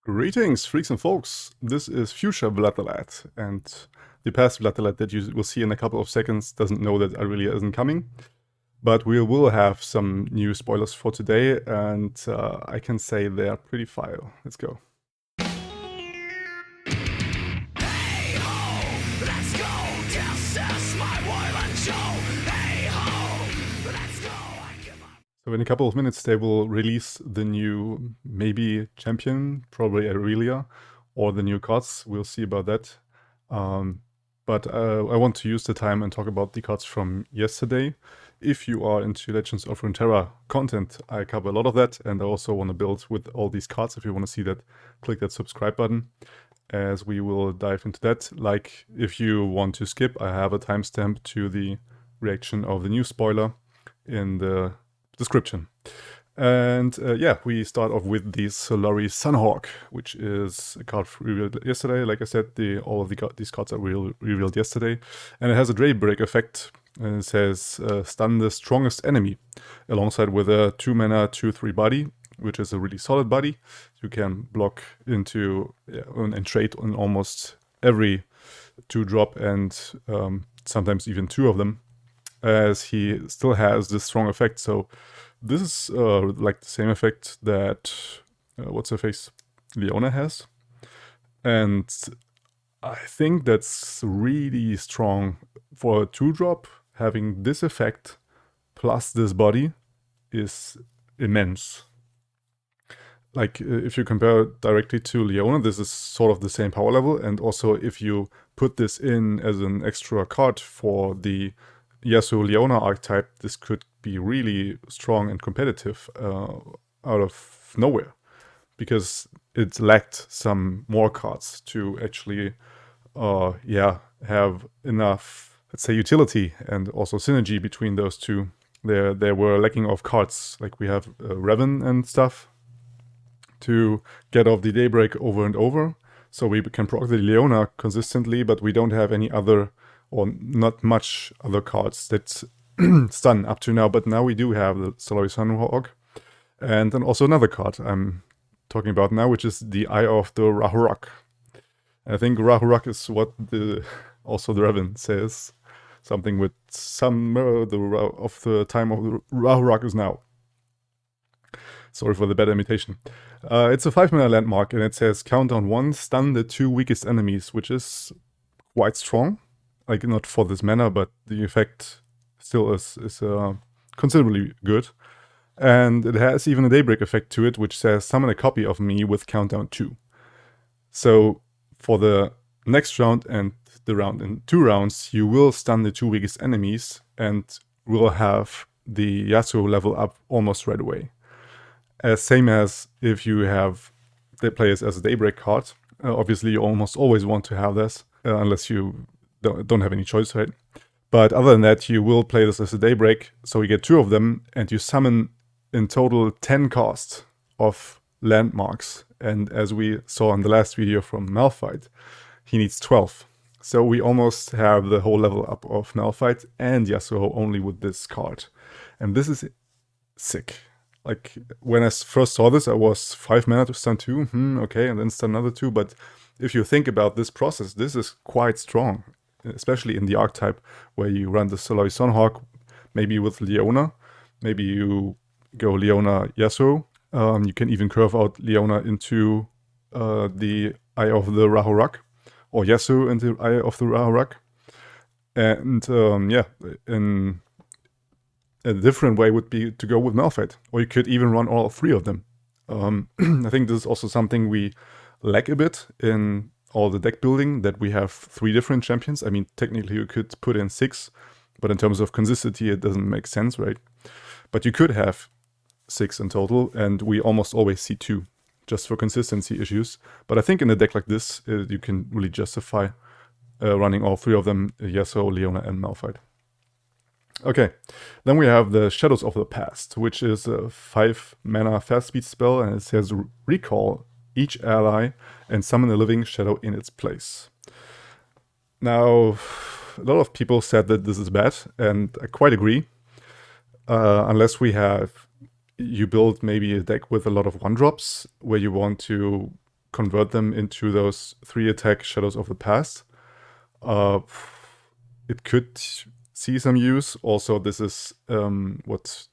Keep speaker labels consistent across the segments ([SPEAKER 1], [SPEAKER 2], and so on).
[SPEAKER 1] Greetings, freaks and folks. This is future Vlad, and the past Vlad that you will see in a couple of seconds doesn't know that Irelia isn't coming. But we will have some new spoilers for today, and I can say they are pretty fire. Let's go. So in a couple of minutes they will release the new, maybe champion, probably Irelia, or the new cards. We'll see about that. But I want to use the time and talk about the cards from yesterday. If you are into Legends of Runeterra content, I cover a lot of that, and I also want to build with all these cards. If you want to see that, click that subscribe button, as we will dive into that. Like, if you want to skip, I have a timestamp to the reaction of the new spoiler in the description. And yeah, we start off with the Solari Sunhawk, which is a card revealed yesterday. Like I said, all of these cards are revealed yesterday. And it has a Daybreak effect. And it says, stun the strongest enemy, alongside with a 2-mana 2/3 body, which is a really solid body. You can block into and trade on almost every 2-drop and sometimes even 2 of them, as he still has this strong effect. So this is like the same effect that what's her face, Leona has, and I think that's really strong for a 2-drop. Having this effect plus this body is immense. Like, if you compare it directly to Leona, this is sort of the same power level, and also if you put this in as an extra card for the Yasuo-Leona archetype, this could be really strong and competitive out of nowhere, because it lacked some more cards to actually have enough, let's say, utility and also synergy between those two. There were lacking of cards, like we have Revan and stuff, to get off the Daybreak over and over, so we can proc the Leona consistently, but we don't have any other, or not much other cards that stun up to now. But now we do have the Solari Sunhawk, and then also another card I'm talking about now, which is the Eye of the Ra-Horak. I think Ra-Horak is what also the Revan says, something with some of the time of the Ra-Horak is now. Sorry for the bad imitation. It's a 5-mana landmark, and it says countdown 1, stun the 2 weakest enemies, which is quite strong. Like, not for this mana, but the effect still is considerably good. And it has even a Daybreak effect to it, which says summon a copy of me with countdown 2. So for the next round and the round in 2 rounds, you will stun the 2 weakest enemies and will have the Yasuo level up almost right away. Same as if you have the players as a Daybreak card. Obviously, you almost always want to have this, unless you don't have any choice, right? But other than that, you will play this as a Daybreak, so you get 2 of them, and you summon in total 10 cost of landmarks. And as we saw in the last video from Malphite, he needs 12. So we almost have the whole level up of Malphite and Yasuo only with this card. And this is sick. Like, when I first saw this, I was 5 mana to stun 2, okay, and then stun another 2. But if you think about this process, this is quite strong, especially in the archetype where you run the Solari Sunhawk, maybe with Leona. Maybe you go Leona Yasuo. You can even curve out Leona into the Eye of the Ra-Horak, or Yasuo into the Eye of the Ra-Horak. And yeah, in a different way would be to go with Malphite, or you could even run all 3 of them. I think this is also something we lack a bit in all the deck building, that we have 3 different champions. I mean, technically you could put in 6, but in terms of consistency it doesn't make sense, right? But you could have 6 in total, and we almost always see 2, just for consistency issues. But I think in a deck like this, you can really justify running all 3 of them, Yasuo, Leona, and Malphite. Okay, then we have the Shadows of the Past, which is a 5-mana fast speed spell, and it says recall each ally and summon a living shadow in its place. Now, a lot of people said that this is bad, and I quite agree. Unless you build maybe a deck with a lot of 1-drops, where you want to convert them into those 3-attack Shadows of the Past. It could see some use. Also, this is what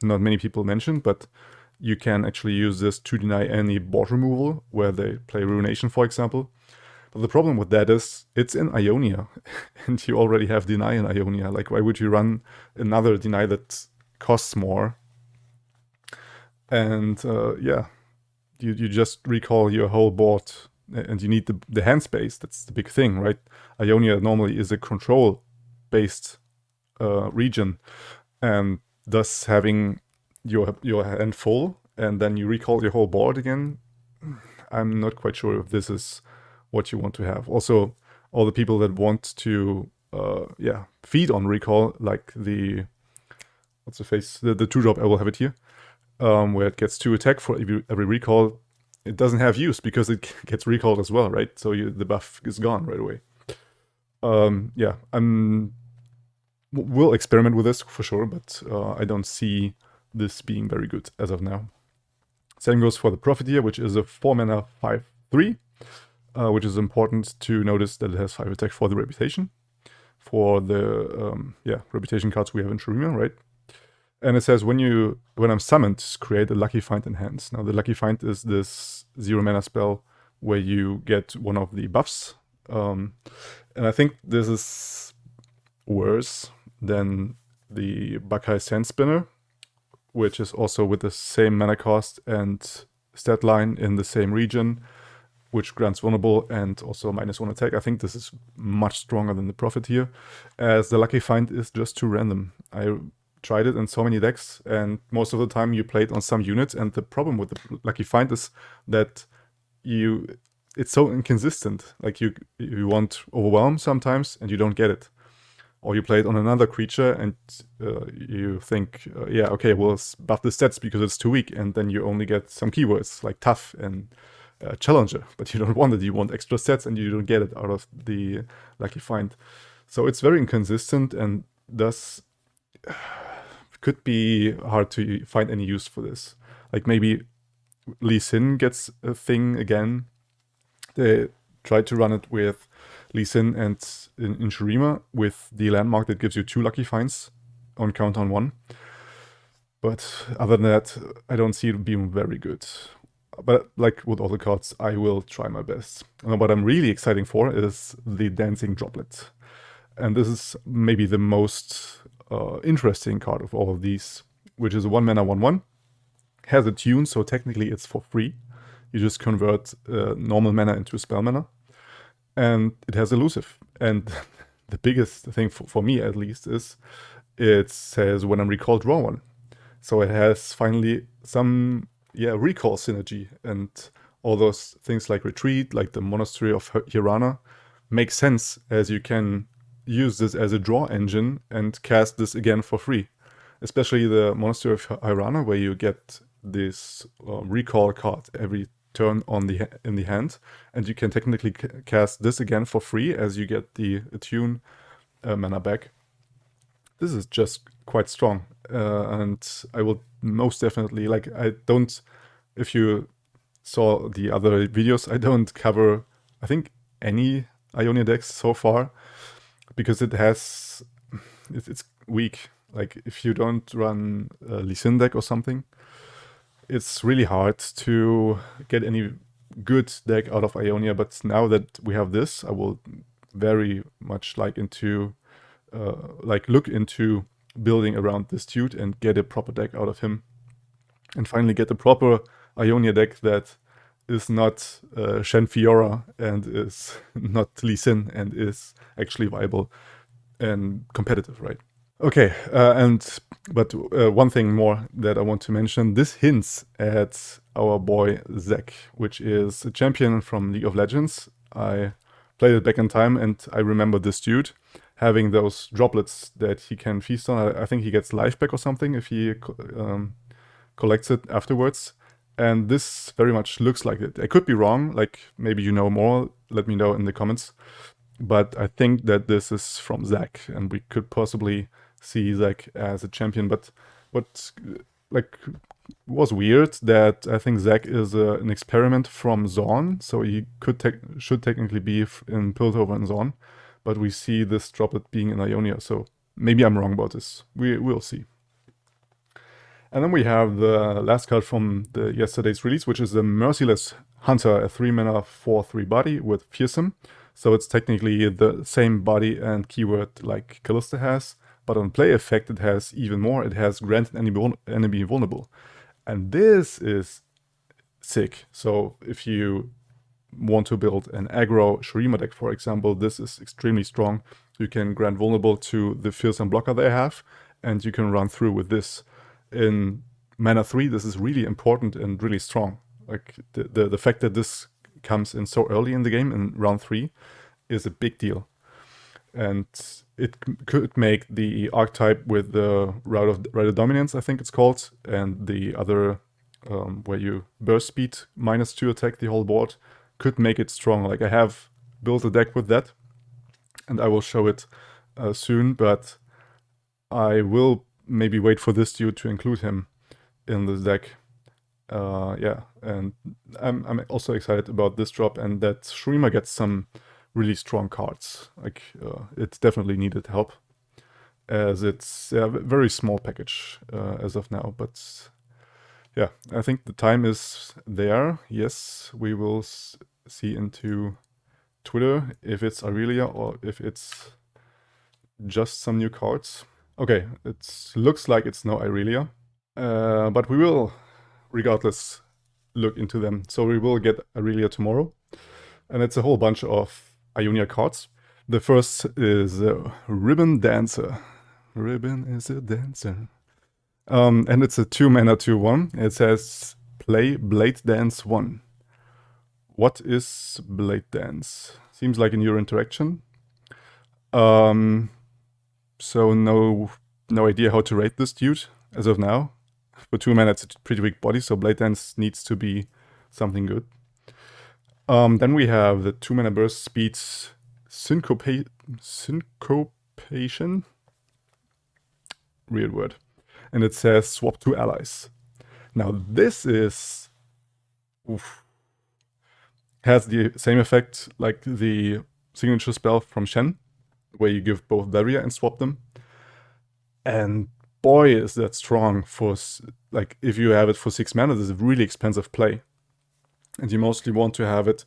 [SPEAKER 1] not many people mentioned, but you can actually use this to deny any board removal where they play Ruination, for example. But the problem with that is it's in Ionia, and you already have deny in Ionia. Like, why would you run another deny that costs more? And yeah, you just recall your whole board, and you need the hand space. That's the big thing, right? Ionia normally is a control-based region, and thus having your hand full and then you recall your whole board again, I'm not quite sure if this is what you want to have. Also, all the people that want to feed on recall, like the what's the face, the 2-drop, I will have it here, where it gets 2 attack for every recall. It doesn't have use because it gets recalled as well, right? So the buff is gone right away. Yeah, we'll experiment with this for sure, but I don't see this being very good as of now. Same goes for the Profiteer, which is a 4-mana 5/3, which is important to notice that it has 5 attack for the Reputation, for the Reputation cards we have in Shurima, right? And it says when I'm summoned, create a Lucky Find in hand. Now the Lucky Find is this 0-mana spell where you get one of the buffs, and I think this is worse than the Bakai Sand Spinner, which is also with the same mana cost and stat line in the same region, which grants vulnerable and also -1 attack. I think this is much stronger than the Profiteer, as the Lucky Find is just too random. I tried it in so many decks, and most of the time you play it on some units, and the problem with the Lucky Find is that it's so inconsistent. Like you want Overwhelm sometimes and you don't get it. Or you play it on another creature and you think, yeah, okay, we'll buff the stats because it's too weak, and then you only get some keywords like tough and challenger, but you don't want it. You want extra stats and you don't get it out of the Lucky Find. So it's very inconsistent, and thus could be hard to find any use for this. Like maybe Lee Sin gets a thing again. They tried to run it with Lee Sin and in Shurima with the landmark that gives you 2 Lucky Finds on countdown 1. But other than that, I don't see it being very good. But like with all the cards, I will try my best. And what I'm really excited for is the Dancing Droplet. And this is maybe the most interesting card of all of these, which is a 1-mana 1/1. Has a tune, so technically it's for free. You just convert normal mana into spell mana. And it has elusive. And the biggest thing for me, at least, is it says when I'm recalled, draw 1. So it has finally some recall synergy, and all those things like retreat, like the Monastery of Hirana, make sense, as you can use this as a draw engine and cast this again for free. Especially the Monastery of Hirana, where you get this recall card every turn in the hand, and you can technically cast this again for free as you get the attune mana back. This is just quite strong, and I will most definitely, like, if you saw the other videos, I don't cover, I think, any Ionia decks so far, because it's weak. Like, if you don't run a Lee Sin deck or something, it's really hard to get any good deck out of Ionia. But now that we have this, I will very much look into building around this dude and get a proper deck out of him, and finally get a proper Ionia deck that is not Shen Fiora and is not Lee Sin and is actually viable and competitive, right? Okay, but one thing more that I want to mention. This hints at our boy Zac, which is a champion from League of Legends. I played it back in time, and I remember this dude having those droplets that he can feast on. I think he gets life back or something if he collects it afterwards. And this very much looks like it. I could be wrong, like maybe you know more, let me know in the comments. But I think that this is from Zac, and we could possibly see Zac as a champion. But what was weird that I think Zac is an experiment from Zorn, so he should technically be in Piltover and Zorn, but we see this Droplet being in Ionia, so maybe I'm wrong about this. We'll see. And then we have the last card from yesterday's release, which is the Merciless Hunter, a 3-mana 4/3 body with Fearsome. So it's technically the same body and keyword like Callista has, but on play effect it has even more. It has Grant enemy vulnerable. And this is sick. So if you want to build an aggro Shurima deck, for example, this is extremely strong. You can grant vulnerable to the Fearsome blocker they have, and you can run through with this. In mana 3, this is really important and really strong. Like the fact that this comes in so early in the game, in round 3, is a big deal. And it could make the archetype with the Rider Dominance, I think it's called, and the other where you burst speed -2 attack the whole board, could make it strong. Like I have built a deck with that, and I will show it soon, but I will maybe wait for this dude to include him in this deck. Yeah, and I'm also excited about this drop, and that Shurima gets some really strong cards. Like it's definitely needed help, as it's a very small package as of now. But yeah, I think the time is there. Yes, we will see into Twitter if it's Irelia or if it's just some new cards. Okay, it looks like it's no Irelia, but we will, regardless, look into them. So we will get Irelia tomorrow, and it's a whole bunch of Ionia cards. The first is Ribbon Dancer. Ribbon is a dancer. And it's a 2-mana 2/1. It says play Blade Dance 1. What is Blade Dance? Seems like a new interaction. So no idea how to rate this dude as of now. For 2 mana, it's a pretty weak body, so Blade Dance needs to be something good. Then we have the 2-mana burst speeds Syncopation. Weird word. And it says swap 2 allies. Now this is... has the same effect like the signature spell from Shen, where you give both barrier and swap them. And boy, is that strong for, like, if you have it for 6 mana, this is a really expensive play. And you mostly want to have it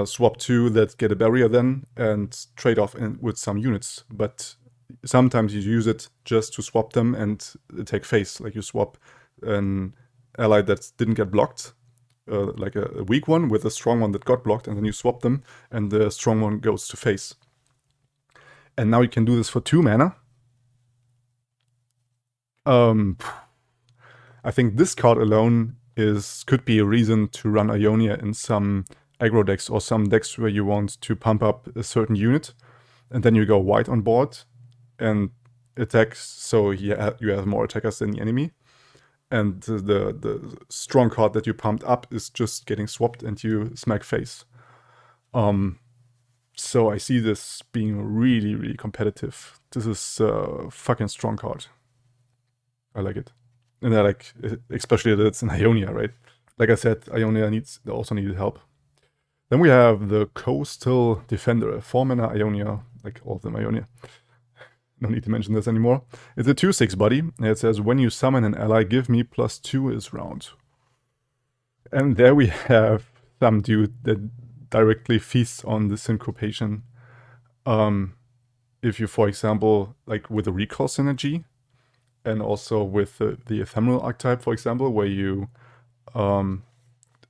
[SPEAKER 1] swap 2 that get a barrier then and trade off with some units. But sometimes you use it just to swap them and take face. Like you swap an ally that didn't get blocked, like a weak one with a strong one that got blocked, and then you swap them and the strong one goes to face. And now you can do this for 2 mana. I think this card alone could be a reason to run Ionia in some aggro decks or some decks where you want to pump up a certain unit, and then you go white on board and attack, so you have more attackers than the enemy. And the strong card that you pumped up is just getting swapped and you smack face. So I see this being really, really competitive. This is a fucking strong card. I like it. And I like, especially that it's in Ionia, right? Like I said, Ionia also needed help. Then we have the Coastal Defender, a 4-mana Ionia, like all of them Ionia. No need to mention this anymore. It's a 2/6 body. It says, when you summon an ally, give me +2 this round. And there we have some dude that directly feasts on the Syncopation. If you, for example, like with the recall synergy, and also with the ephemeral archetype, for example, where you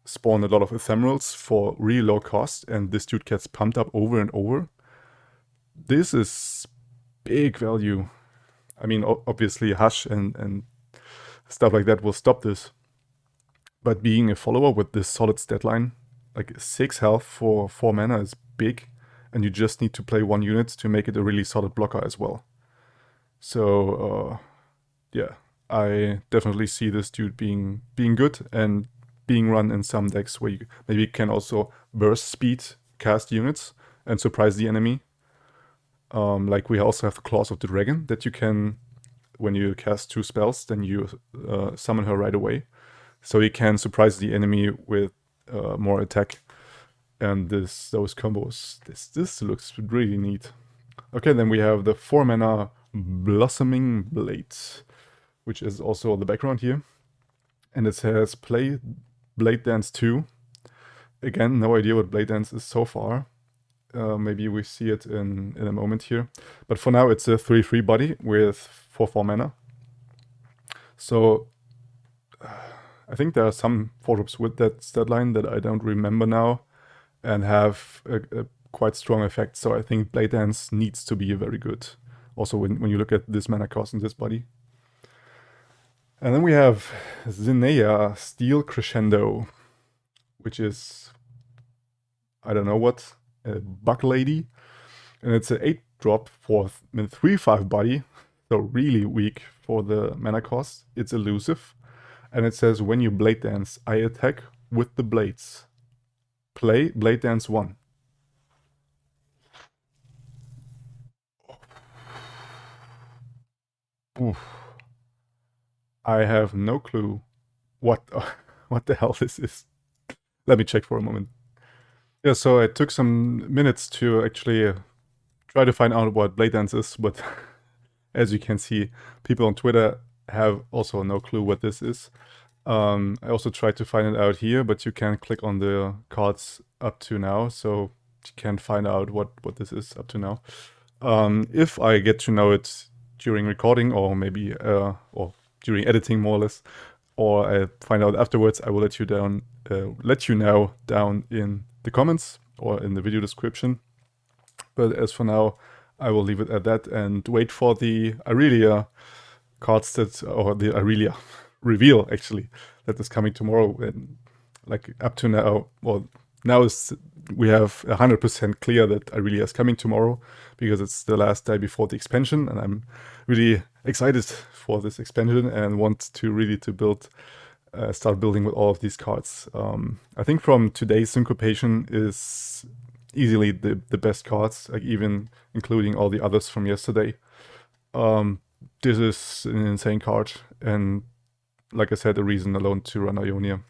[SPEAKER 1] spawn a lot of ephemerals for really low cost, and this dude gets pumped up over and over. This is big value. I mean, obviously Hush and stuff like that will stop this. But being a follower with this solid stat line, like 6 health for 4 mana is big, and you just need to play 1 unit to make it a really solid blocker as well. So, yeah, I definitely see this dude being good and being run in some decks where you maybe can also burst speed cast units and surprise the enemy. Like we also have the Claws of the Dragon that you can when you cast 2 spells, then you summon her right away. So you can surprise the enemy with more attack. And those combos, this looks really neat. Okay, then we have the 4 mana Blossoming Blade, which is also on the background here. And it says play Blade Dance 2. Again, no idea what Blade Dance is so far. Maybe we see it in a moment here. But for now, it's a 3/3 body with 4/4 mana. So I think there are some 4-drops with that stat line that I don't remember now and have a quite strong effect. So I think Blade Dance needs to be very good. Also, when you look at this mana cost in this body. And then we have Zinneia Steel Crescendo, which is, I don't know what, a bug lady. And it's an 8-drop for 3/5 body, so really weak for the mana cost. It's elusive. And it says, when you Blade Dance, I attack with the blades. Play Blade Dance 1. Oof. I have no clue what the hell this is. Let me check for a moment. Yeah, so it took some minutes to actually try to find out what Blade Dance is, but as you can see, people on Twitter have also no clue what this is. I also tried to find it out here, but you can click on the cards up to now, so you can find out what this is up to now. If I get to know it during recording, or maybe or during editing, more or less, or I find out afterwards, I will let you know down in the comments or in the video description. But as for now, I will leave it at that and wait for the IRELEA cards or the IRELEA reveal, actually, that is coming tomorrow. And like up to now, well, now we have 100% clear that IRELEA is coming tomorrow because it's the last day before the expansion, and I'm really excited for this expansion and want to really start building with all of these cards. I think from today's Syncopation is easily the best cards, like even including all the others from yesterday. This is an insane card, and like I said, a reason alone to run Ionia.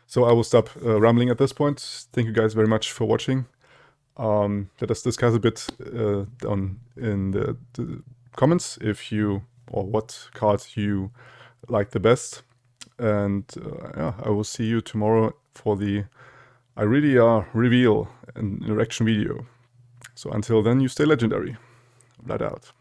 [SPEAKER 1] So I will stop rambling at this point. Thank you guys very much for watching. Let us discuss a bit down in the comments what cards you like the best. And yeah, I will see you tomorrow for the IRELEA reveal and interaction video. So until then, you stay legendary. Vlad out.